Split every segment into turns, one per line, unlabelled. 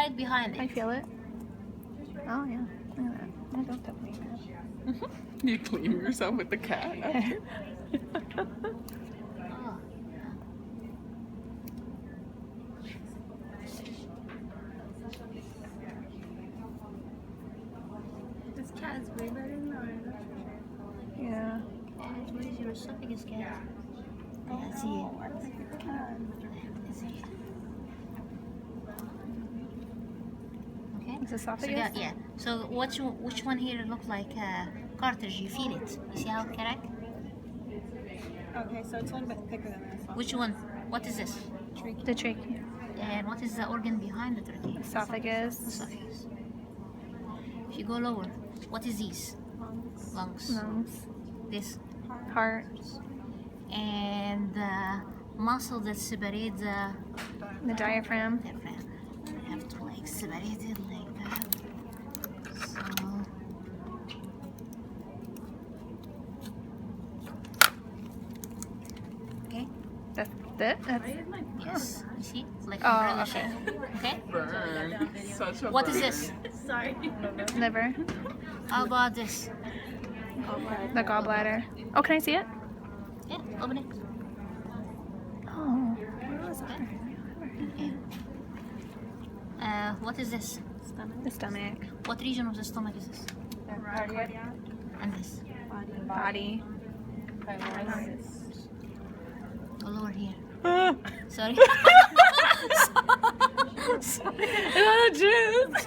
right behind
I
it.
feel it. Oh yeah. Look at that. I don't touch me.
You clean yourself with the cat after?
Oh,
This cat is way better than ours.
Yeah.
and where is your esophagus, cat? Yeah, I see it. I see it. Okay.
It's
So
esophagus.
yeah. So which one here look like cartilage? You feel it. You see how it connect?
Okay, so it's a little bit thicker than this one.
Which one? What is this?
The trachea.
And what is the organ behind the trachea?
Esophagus.
Esophagus. If you go lower, what is these? Lungs.
Lungs.
This.
Heart.
And the muscle that separates the
The diaphragm.
diaphragm. You have to like separate it like that. So okay.
That's it. That's
Yes. You see? It's like
Oh,
umbrella
okay.
shape. Okay?
Burn. Such a
What
burn.
is this?
Sorry.
liver.
How about this?
The gallbladder. Oh, can I see it?
Yeah, open it.
Oh.
Okay. What is this?
The stomach.
What region of the stomach is this? And this?
Body.
All over here.
Ah.
Sorry. Sorry.
Juice.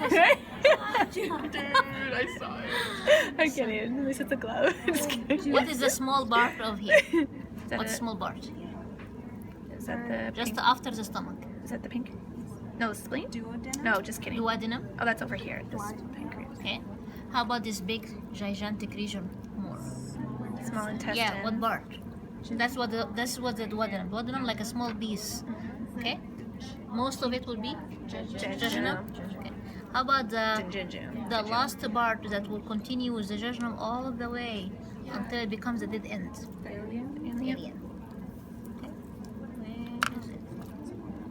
Dude, I saw it.
I'm kidding. At least it's a glove. Just kidding.
What is the small part of here?
Is that
What's
it?
small part?
Is that the
Just
pink?
after the stomach.
Is that the pink? No, spleen?
Duodenum?
No, just kidding.
Duodenum.
Oh, that's over here. This pancreas.
Okay. How about this big, gigantic region? More.
Small intestine.
Yeah. What part? That's what the duodenum. Duodenum like a small piece. Okay. Most of it will be jejunum. Okay. How about the last part that will continue with the jejunum all the way until it becomes a dead end? Alien. Okay. Where is it?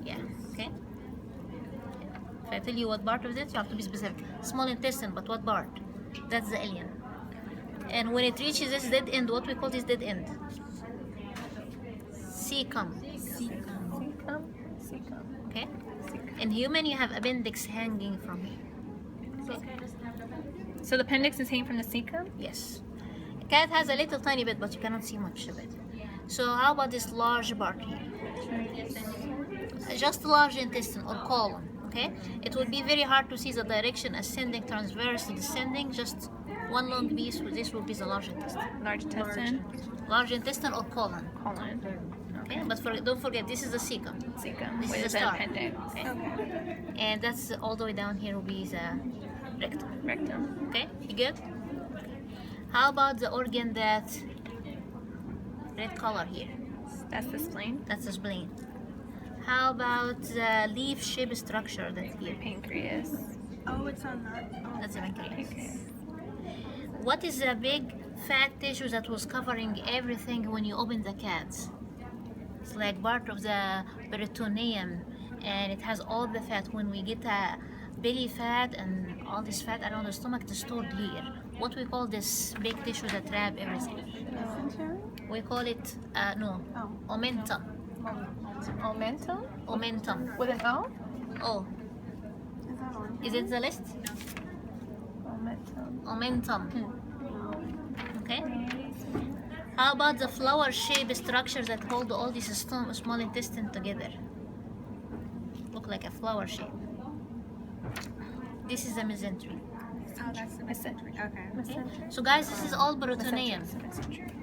Yeah. Okay. If I tell you what part of it, you have to be specific. Small intestine, but what part? That's the alien. And when it reaches this dead end, what we call this dead end? Cecum. Okay? In human, you have appendix hanging from here.
So the appendix is hanging from the cecum?
Yes. Cat has a little tiny bit, but you cannot see much of it. So how about this large part here? Just large intestine or colon. Okay? It would be very hard to see the direction ascending, transverse, descending. Just one long piece. This will be the large intestine.
Large intestine.
Large intestine or colon.
Colon.
Okay? But don't forget, this is the cecum.
Cecum.
This
With
is
the
a star.
appendix.
Okay? And that's all the way down here will be the rectum.
Rectum.
Okay? You good? How about the organ that red color here?
That's the spleen.
That's the spleen. How about the leaf-shaped structure that here?
Pancreas.
Oh, it's on that. Oh.
That's the pancreas. What is the big fat tissue that was covering everything when you open the cats? It's like part of the peritoneum, and it has all the fat. When we get a belly fat and all this fat around the stomach, it's stored here. What we call this big tissue that wrap everything? We call it omentum.
Omentum?
Omentum.
With an O?
Oh,
Is that on?
is it the list?
Omentum.
Omentum. Okay. How about the flower-shaped structure that hold all these small intestine together? Look like a flower shape. This is the mesentery.
Oh, that's the mesentery. Okay.
Okay? So guys, this is all peritoneum.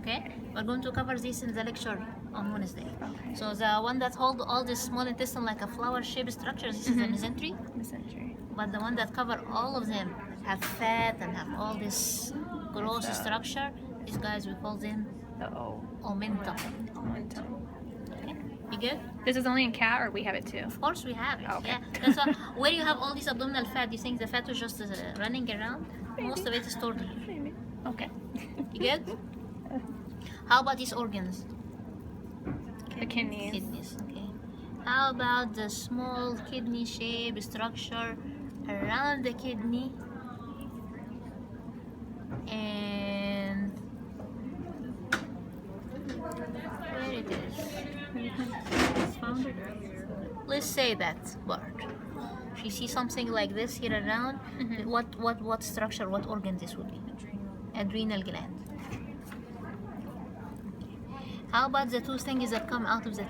Okay? We're going to cover this in the lecture on Wednesday.
Okay.
So the one that hold all this small intestine like a flower-shaped structure, this is the mesentery.
Mesentery.
But the one that cover all of them have fat and have all this gross structure. These guys, we call them
The O.
omentum.
Omentum.
Okay? You good?
This is only in cat, or we have it too?
Of course we have it.
Okay.
Yeah. That's why, where you have all this abdominal fat, you think the fat is just running around? Most of it is stored here.
Maybe.
Okay. You good? How about these organs?
The kidneys.
Kidneys. Okay. How about the small kidney shape structure around the kidney? And where it is? Let's say that part. If you see something like this here around, what structure, what organ this would be? Adrenal gland. How about the two things that come out of the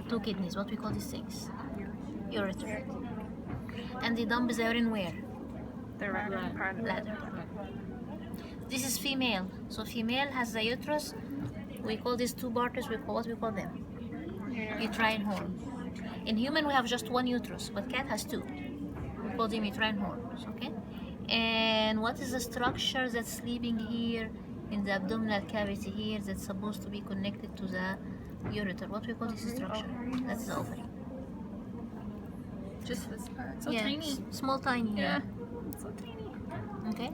two kidneys? What we call these things? Ureter. And they dump the urine where?
The right part of
Bladder. This is female. So female has the uterus. We call these two parts. What we call them? Uterine horn. In human we have just one uterus, but cat has two. We call them uterine horns. Okay. And what is the structure that's sleeping here in the abdominal cavity here that's supposed to be connected to the ureter? What we call this structure? That's the ovary.
Just this part. So
yeah,
tiny.
Small, tiny.
Yeah. So tiny.
Okay.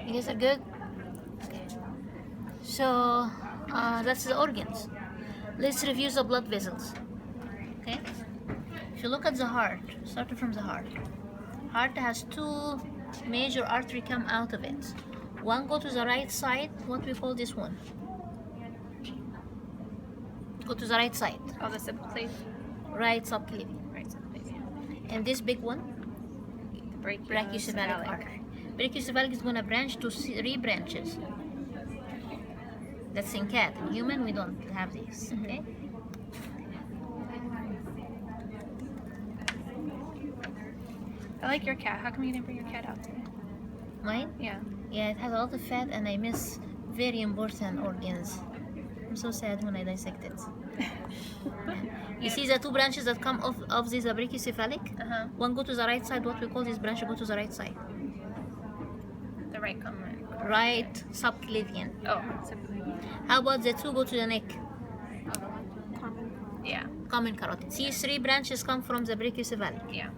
You guys are good? Okay. So that's the organs. Let's review the blood vessels. Okay. If you look at the heart, starting from the heart. Heart has two major arteries come out of it. One go to the right side. What we call this one? Go to the right side.
Oh, the subclavian.
Right subclavian.
Right subclavian.
And this big one? Brachiocephalic artery. Brachiocephalic is going to branch to 3 branches. That's in cat. In human, we don't have this. Okay.
I like your cat. How come you didn't bring your cat out today?
Mine?
Yeah.
Yeah, it has a lot of fat, and I miss very important organs. I'm so sad when I dissect it. You see the 2 branches that come off of this brachiocephalic? One go to the right side. What we call this branch go to the right side.
The right common.
Right subclavian.
Oh, subclavian.
How about the 2 go to the neck?
Yeah.
Common carotid. See, 3 branches come from the brachiocephalic.
Yeah.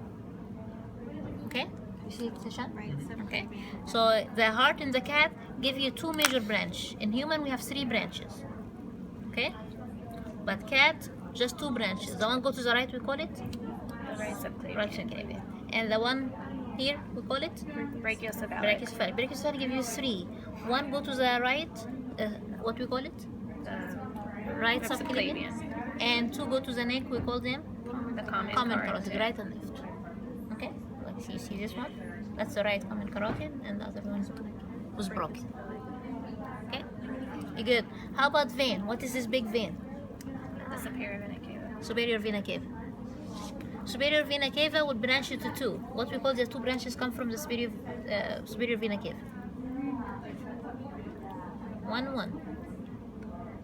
Okay? You see the position? Right. Okay. So the heart in the cat give you 2 major branches. In human, we have 3 branches. Okay? But cat, just 2 branches. The one go to the right, we call it?
The right subclavian.
Right subclavian. And the one here, we call it?
Brachiocephalic.
Brachiocephalic. Brachiocephalic give you 3. One go to the right, what we call it?
The
Right subclavian. And 2 go to the neck, we call them?
The common
Carotid, right and left. Okay? Like you see this one? That's the right common carotid, and the other one was broken. Okay? Good. How about vein? What is this big vein?
The superior vena cava.
Superior vena cava. Superior vena cava would branch into 2. What we call the 2 branches come from the superior vena cava. 1.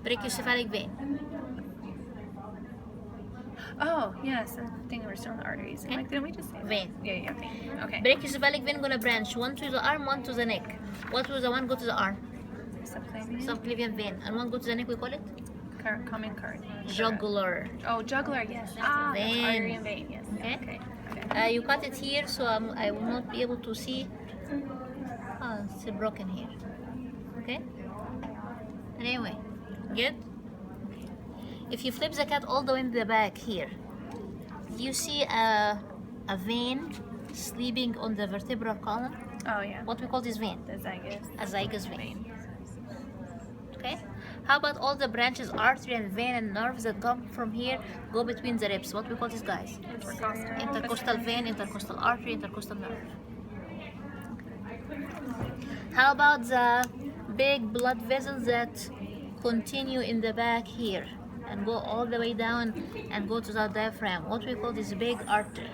Brachiocephalic vein.
Oh, yes. I think we're still in the arteries.
Okay.
Like, didn't we just say that?
Vein.
Yeah, vein. Okay.
Brachiocephalic vein gonna branch 1 to the arm, 1 to the neck. What was the one go to the arm?
Subclavian.
Subclavian vein. And 1 go to the neck, we call it?
Common card.
Jugular.
Oh, jugular, yes.
Vein.
Artery and vein, yes.
Okay.
Okay.
You cut it here, so I will not be able to see. Oh, it's broken here. Okay? Anyway, good? If you flip the cat all the way in the back here, do you see a vein sleeping on the vertebral column?
Oh, yeah.
What we call this vein?
The zygous.
A zygous vein. Okay? How about all the branches, artery and vein and nerves that come from here, go between the ribs? What we call these guys? Intercostal vein, intercostal artery, intercostal nerve. How about the big blood vessels that continue in the back here and go all the way down and go to the diaphragm? What we call this big artery?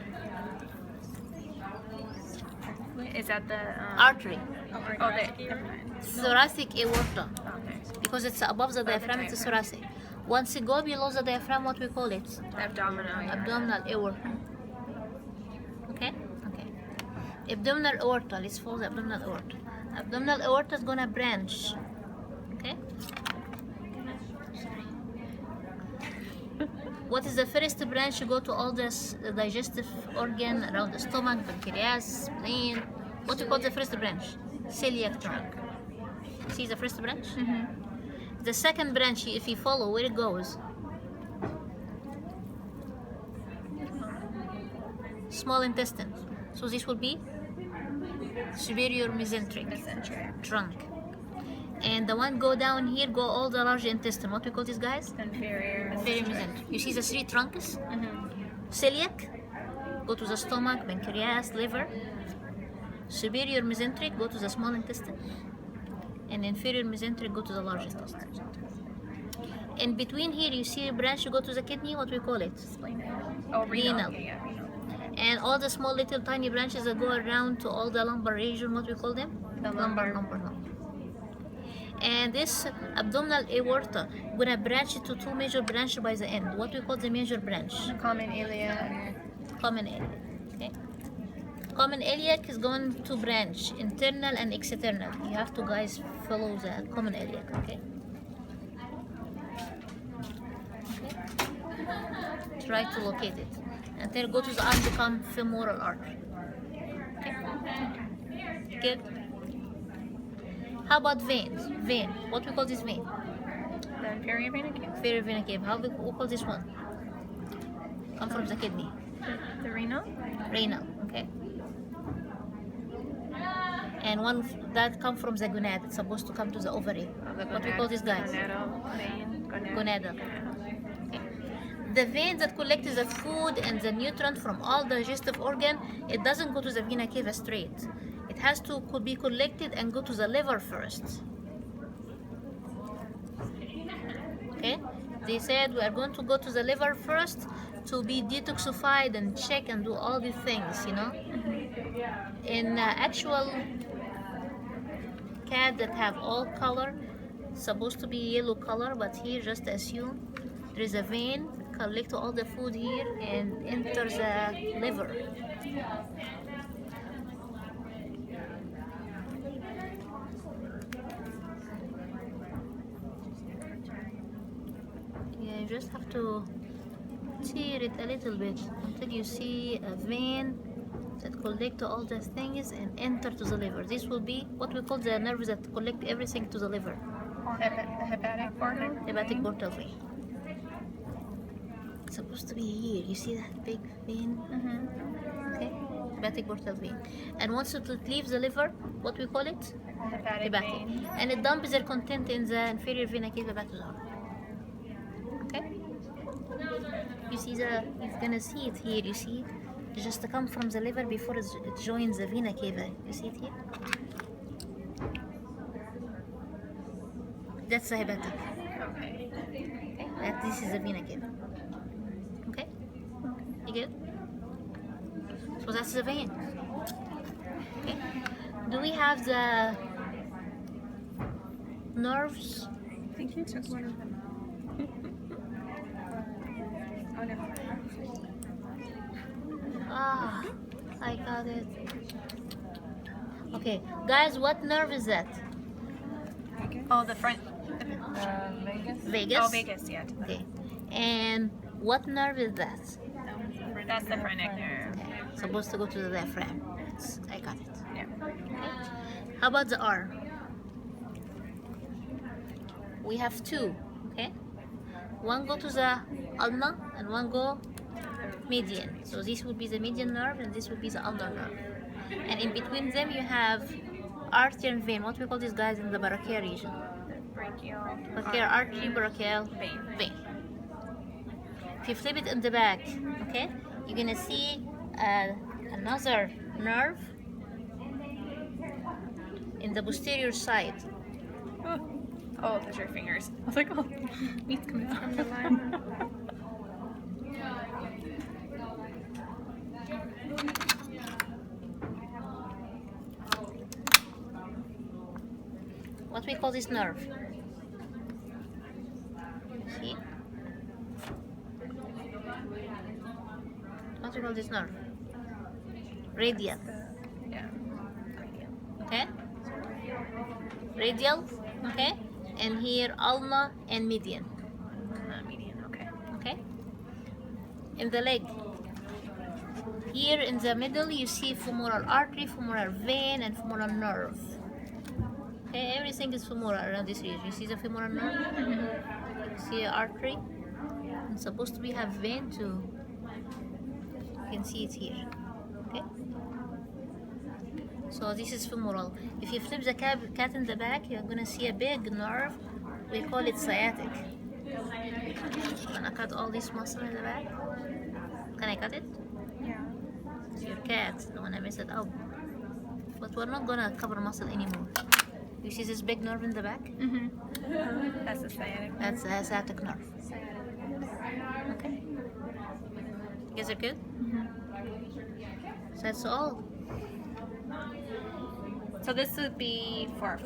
Is that the
Artery.
Oh, never mind.
Thoracic aorta.
Okay.
Because it's above the diaphragm, it's thoracic. Once it go below the diaphragm, what we call it?
Abdominal.
Abdominal aorta. Okay? Okay. Abdominal aorta. Let's follow the abdominal aorta. Abdominal aorta is gonna branch. Okay? What is the first branch? You go to all this digestive organ around the stomach, pancreas, spleen. What do you call the first branch? Celiac trunk. See the first branch? The second branch, if you follow where it goes, small intestine. So this will be superior mesenteric trunk. And the one go down here, go all the large intestine. What we call these guys?
Inferior.
Inferior mesenteric. You see the three trunks? Celiac, go to the stomach, pancreas, liver. Superior mesenteric, go to the small intestine. And inferior mesenteric, go to the large intestine. In between here, you see a branch, you go to the kidney. What we call it?
Oh,
Renal.
Yeah, renal.
And all the small little tiny branches that go around to all the lumbar region, what we call them?
The lumbar.
lumbar. And this abdominal aorta gonna branch it to two major branches by the end. What we call the major branch?
Common iliac.
Common iliac. Okay. Common iliac is going to branch internal and external. You have to guys follow the common iliac. Okay. Try to locate it. And then go to the arm, become femoral artery. Okay. Good. How about veins? Vein. What we call this vein?
The inferior vena cava.
Inferior vena cava. How we call this one? Come from the kidney.
The renal.
Renal. Okay. And one that come from the gonad. It's supposed to come to the ovary. What we call these guys?
Gonadal. Vein.
Gonadal. Okay. The vein that collects the food and the nutrient from all digestive organ, it doesn't go to the vena cava straight. It has to could be collected and go to the liver first. Okay? They said we are going to go to the liver first to be detoxified and check and do all these things, you know. In actual cat that have all color, supposed to be yellow color, but here just assume there is a vein collect all the food here and enter the liver. Yeah, you just have to tear it a little bit until you see a vein that collect all the things and enter to the liver. This will be what we call the nerves that collect everything to the liver.
The hepatic portal.
Hepatic portal vein. It's supposed to be here. You see that big vein? Okay, hepatic portal vein. And once it leaves the liver, what we call it?
Hepatic vein.
And it dumps their content in the inferior vena cava back to the heart. Okay? You see you're gonna see it here. You see, it just come from the liver before it joins the vena cava. You see it here? That's the hepatic.
Okay.
Okay? This is the vena cava. Okay? You good? So that's the vein. Okay? Do we have the nerves?
I think you took one of them. Oh no.
Ah, I got it. Okay, guys, what nerve is that?
Oh, the front.
Vagus?
Oh, Vegas, yeah.
Okay. And what nerve is that?
That's the phrenic nerve.
Okay. Supposed to go to the diaphragm. I got it.
Yeah.
Okay. How about the arm? We have two. Okay. One go to the ulna and one go median. So this would be the median nerve and this would be the ulnar nerve. And in between them you have artery and vein. What we call these guys in the brachial region? Brachial artery, brachial vein. If you flip it in the back, okay, you're gonna see another nerve in the posterior side.
Oh, those are your fingers. I was like, oh, meat's coming from the line.
What we call this nerve? See? What we call this nerve? Radial.
Yeah.
Okay? Radial. Okay? And here ulna and median.
Median, okay.
Okay? In the leg. Here in the middle you see femoral artery, femoral vein, and femoral nerve. Okay, everything is femoral around this region. You see the femoral nerve? You see an artery? It's supposed to be have vein too. You can see it here. Okay. So this is femoral. If you flip the cat in the back, you're gonna see a big nerve. We call it sciatic. I'm gonna cut all this muscle in the back. Can I cut it?
Yeah.
It's your cat. Don't wanna mess it up. But we're not gonna cover muscle anymore. You see this big nerve in the back?
Mm-hmm. That's the sciatic.
That's a sciatic nerve. Okay. You guys are good? So that's all.
So this would be for